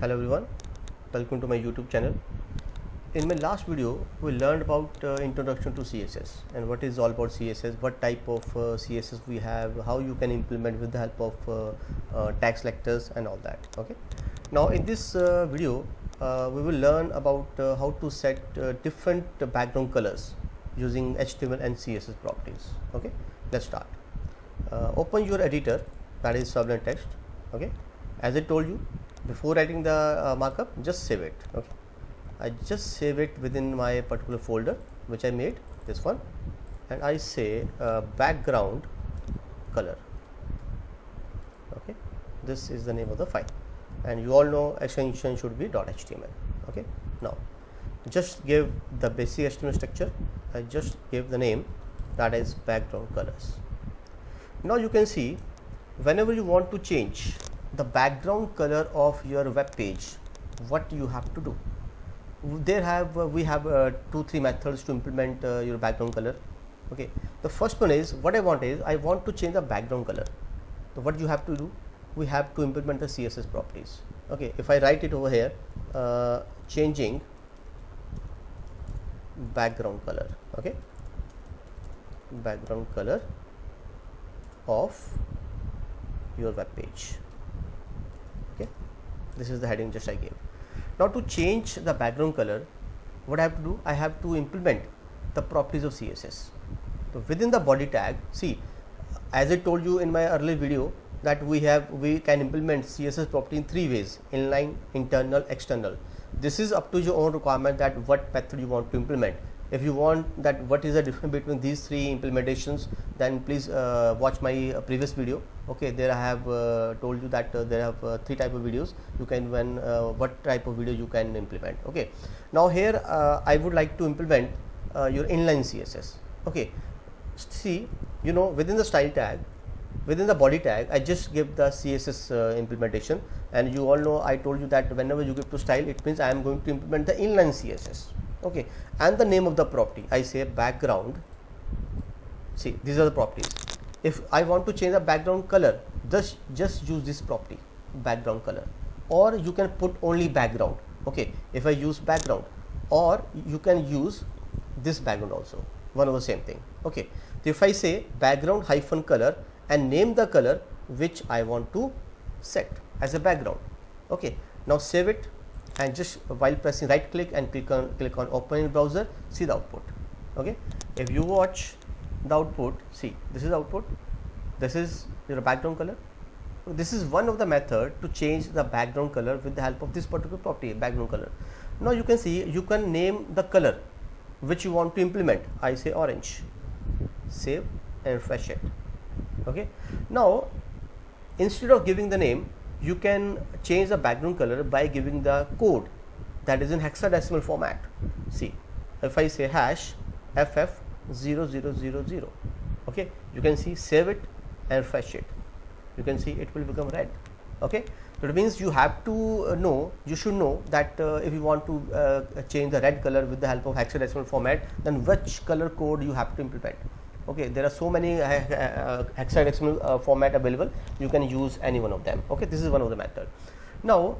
Hello everyone, welcome to my YouTube channel. In my last video we learned about introduction to CSS and what is all about CSS, what type of CSS we have, how you can implement with the help of tag selectors and all that. Okay, now in this video we will learn about how to set different background colors using HTML and CSS properties. Okay, let's start. Open your editor, that is Sublime Text. Okay, as I told you before writing the markup, just save it. Okay, I just save it within my particular folder which I made, this one, and I say background color. Okay, this is the name of the file, and you all know extension should be .html. Okay, now just give the basic HTML structure. I just give the name, that is background colors. Now you can see whenever you want to change the background color of your web page, what you have to do. We have 2-3 methods to implement your background color. Okay, the first one is, what I want to change the background color. So what you have to do, we have to implement the CSS properties. Okay, if I write it over here, changing background color. Okay, background color of your web page. Okay, this is the heading just I gave. Now to change the background color, what I have to do, I have to implement the properties of CSS. So within the body tag, see, as I told you in my earlier video, that we can implement CSS property in 3 ways: inline, internal, external. This is up to your own requirement, that what method you want to implement. If you want that what is the difference between these 3 implementations, then please watch my previous video. Okay, there I have told you that there have 3 type of videos. You can what type of video you can implement. Okay, now here I would like to implement your inline CSS. Okay, see, you know, within the style tag, within the body tag, I just give the CSS implementation, and you all know I told you that whenever you give to style, it means I am going to implement the inline CSS. Okay, and the name of the property, I say background. See, these are the properties. If I want to change the background color, just use this property, background color, or you can put only background. Okay, if I use background, or you can use this background also, one of the same thing. Okay, so if I say background hyphen color and name the color which I want to set as a background. Okay, now save it, and just while pressing right click and click on open in browser, see the output. Okay, if you watch the output, see, this is output, this is your background color. This is one of the method to change the background color with the help of this particular property, background color. Now you can see, you can name the color which you want to implement. I say orange, save and refresh it. Okay, now instead of giving the name, you can change the background color by giving the code, that is in hexadecimal format. See, if I say hash ff0000, okay, you can see, save it and refresh it, you can see it will become red. Okay, so it means you have to know, you should know that if you want to change the red color with the help of hexadecimal format, then which color code you have to implement. Okay, there are so many hexadecimal format available, you can use any one of them. Okay, this is one of the method. Now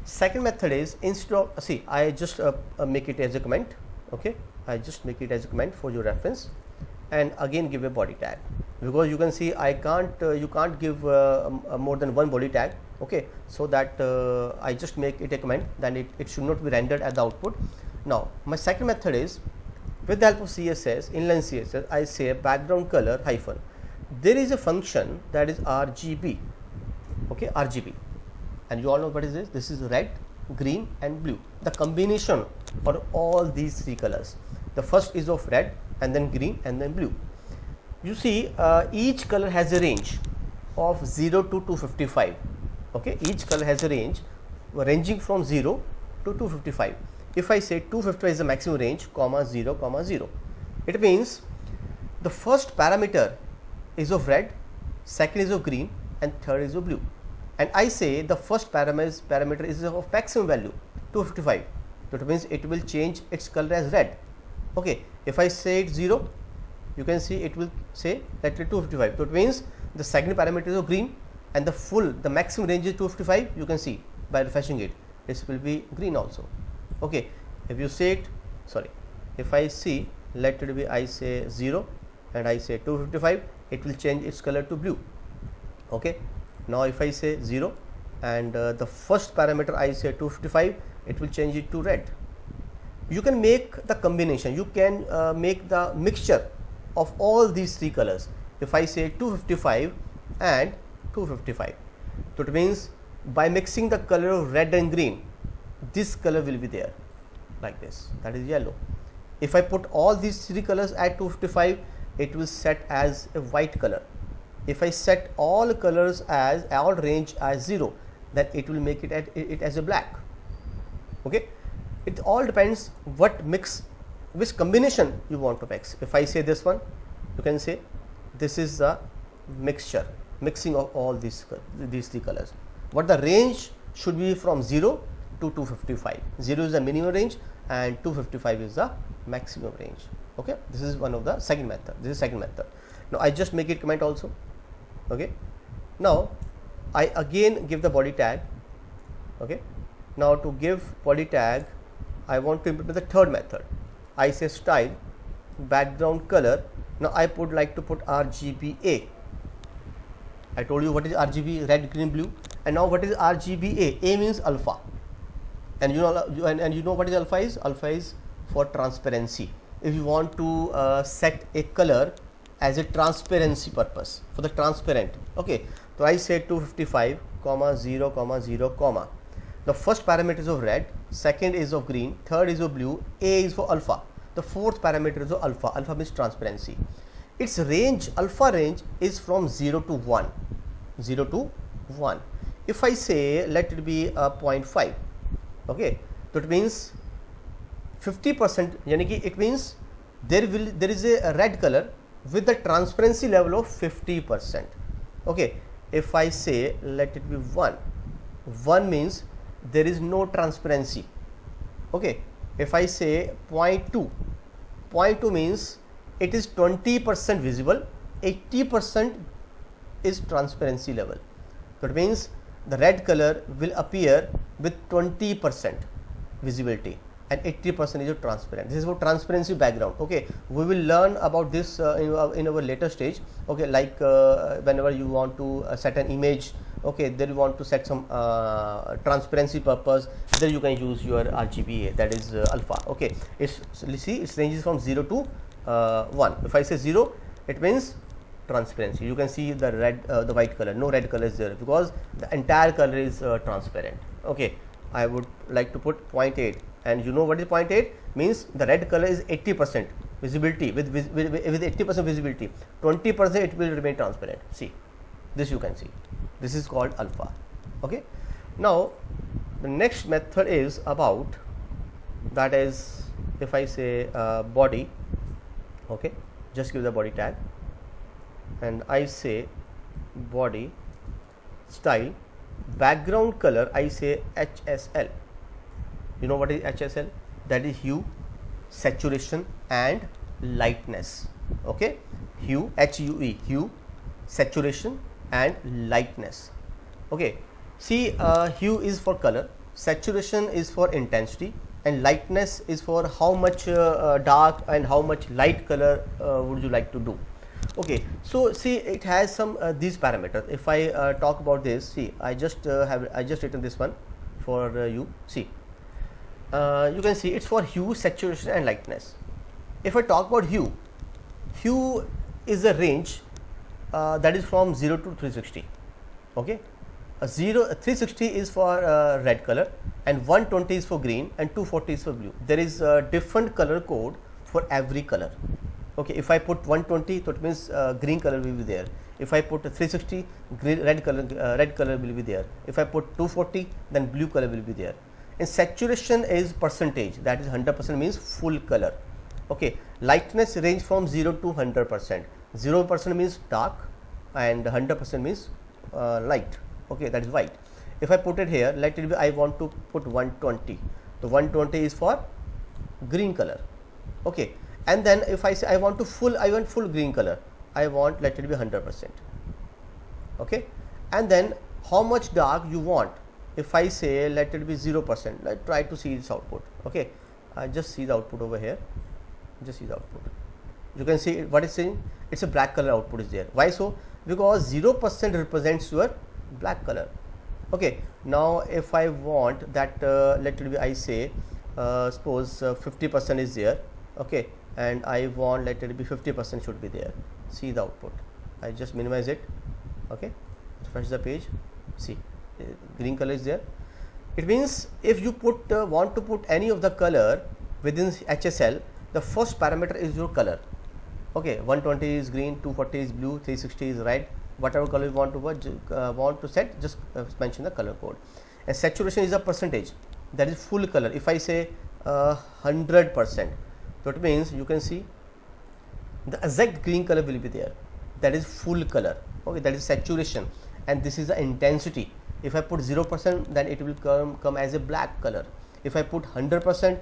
second method is, instead of, see, I just make it as a comment. Okay, I just make it as a comment for your reference, and again give a body tag, because you can see I can't you can't give more than one body tag. Okay, so that I just make it a comment, then it should not be rendered at the output. Now my second method is, with the help of CSS, inline CSS, I say background color hyphen. There is a function that is RGB. Okay, RGB, and you all know what is this. This is red, green and blue, the combination for all these 3 colors. The first is of red, and then green, and then blue. You see, each color has a range of 0 to 255. Okay, each color has a range ranging from 0 to 255. If I say 255 is the maximum range, comma 0, comma 0, it means the first parameter is of red, second is of green, and third is of blue. And I say the first parameter is of maximum value, 255. So it means it will change its color as red. Okay, if I say it 0, you can see it will say that 255. So it means the second parameter is of green, and the maximum range is 255. You can see by refreshing it, this will be green also. Okay, if you say it, sorry, if I see, let it be, I say 0 and I say 255, it will change its color to blue. Okay, now if I say 0 and the first parameter I say 255, it will change it to red. You can make the combination, you can make the mixture of all these three colors. If I say 255 and 255, so it means by mixing the color of red and green, this color will be there like this, that is yellow. If I put all these three colors at 255, it will set as a white color. If I set all colors as all range as 0, then it will make it as a black. Okay, it all depends what mix, which combination you want to mix. If I say this one, you can say this is the mixing of all these three colors. What the range should be from 0 to 255. 0 is the minimum range and 255 is the maximum range. Okay, this is one of the second method. This is second method. Now I just make it comment also. Okay, now I again give the body tag. Okay, now to give body tag, I want to implement the third method. I say style background color. Now I like to put RGBA. I told you what is RGB, red, green, blue, and now what is RGBA? A means alpha, and you know what is alpha is? Alpha is for transparency. If you want to set a color as a transparency purpose, for the transparent. Okay, so I say 255, 0, 0, the first parameter is of red, second is of green, third is of blue, A is for alpha, the fourth parameter is of alpha. Alpha means transparency. Its range, alpha range is from 0 to 1. 0 to 1. If I say let it be 0.5, okay, so it means 50%, it means there is a red color with the transparency level of 50%. Okay, if I say let it be 1 means there is no transparency. Okay, if I say 0.2 means it is 20% visible, 80% is transparency level. So it means the red color will appear with 20% visibility and 80% is transparent. This is for transparency background. Okay, we will learn about this in our later stage. Okay, like whenever you want to set an image, okay, then you want to set some transparency purpose, then you can use your RGBA, that is alpha. Okay, its ranges from 0 to 1. If I say 0, it means transparency. You can see the red, the white color, no red color is there because the entire color is transparent. Okay, I would like to put 0.8, and you know what is 0.8 means? The red color is 80% visibility, with 80% visibility, 20% it will remain transparent. See, this you can see, this is called alpha. Okay, now the next method is about, that is, if I say body, okay, just give the body tag and I say body style background color, I say HSL. You know what is HSL? That is hue, saturation and lightness. Okay, hue, HUE, hue, saturation and lightness. Okay, see, hue is for color, saturation is for intensity, and lightness is for how much dark and how much light color would you like to do. Okay, so see, it has some these parameters. If I talk about this, see, I just written this one for you. See, you can see it's for hue, saturation and lightness. If I talk about hue, hue is a range that is from 0 to 360. Okay, 360 is for red color and 120 is for green and 240 is for blue. There is a different color code for every color. Okay, if I put 120, so it means green color will be there. If I put 360, red color will be there. If I put 240, then blue color will be there. And saturation is percentage, that is 100% means full color. Okay, lightness range from 0 to 100%. 0% means dark and 100% means light. Okay, that is white. If I put it here, let it be, I want to put 120. So 120 is for green color. Okay, and then if I say I want full green color, I want, let it be 100%. Okay, and then how much dark you want, if I say let it be 0%, let's try to see this output. Okay, just see the output over here, just see the output. You can see what is saying, it's a black color output is there. Why so? Because 0% represents your black color. Okay, now if I want that let it be, I say suppose 50% is there, okay, and I want let it be 50% should be there. See the output. I just minimize it. Okay, refresh the page. See, green color is there. It means if you put want to put any of the color within HSL, the first parameter is your color. Okay, 120 is green, 240 is blue, 360 is red. Whatever color you want to set, just mention the color code. And saturation is a percentage, that is full color. If I say 100%, so it means you can see the exact green color will be there. That is full color. Okay, that is saturation, and this is the intensity. If I put 0%, then it will come as a black color. If I put 100%,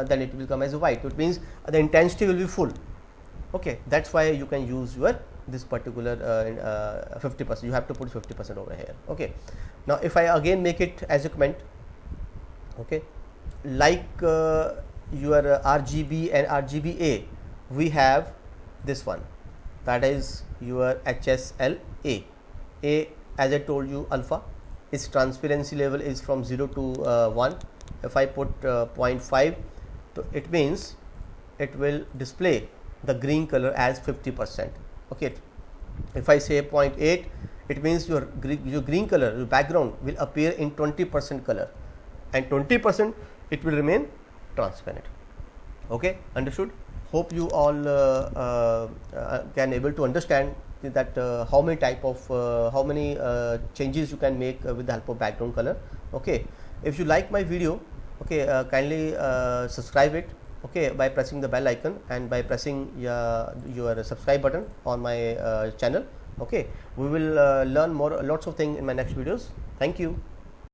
then it will come as a white. It means the intensity will be full. Okay, that's why you can use your this particular 50%. You have to put 50% over here. Okay, now if I again make it as a comment, okay, like your RGB and RGBA, we have this one, that is your HSLA. A, as I told you, alpha, its transparency level is from 0 to 1. If I put 0.5, so it means it will display the green color as 50%. Okay, if I say 0.8, it means your green color, your background will appear in 20% color, and 20% it will remain transparent. Okay, understood? Hope you all can able to understand that how many type of how many changes you can make with the help of background color. Okay, if you like my video, okay, kindly subscribe it, okay, by pressing the bell icon and by pressing your subscribe button on my channel. Okay, we will learn lots of things in my next videos. Thank you.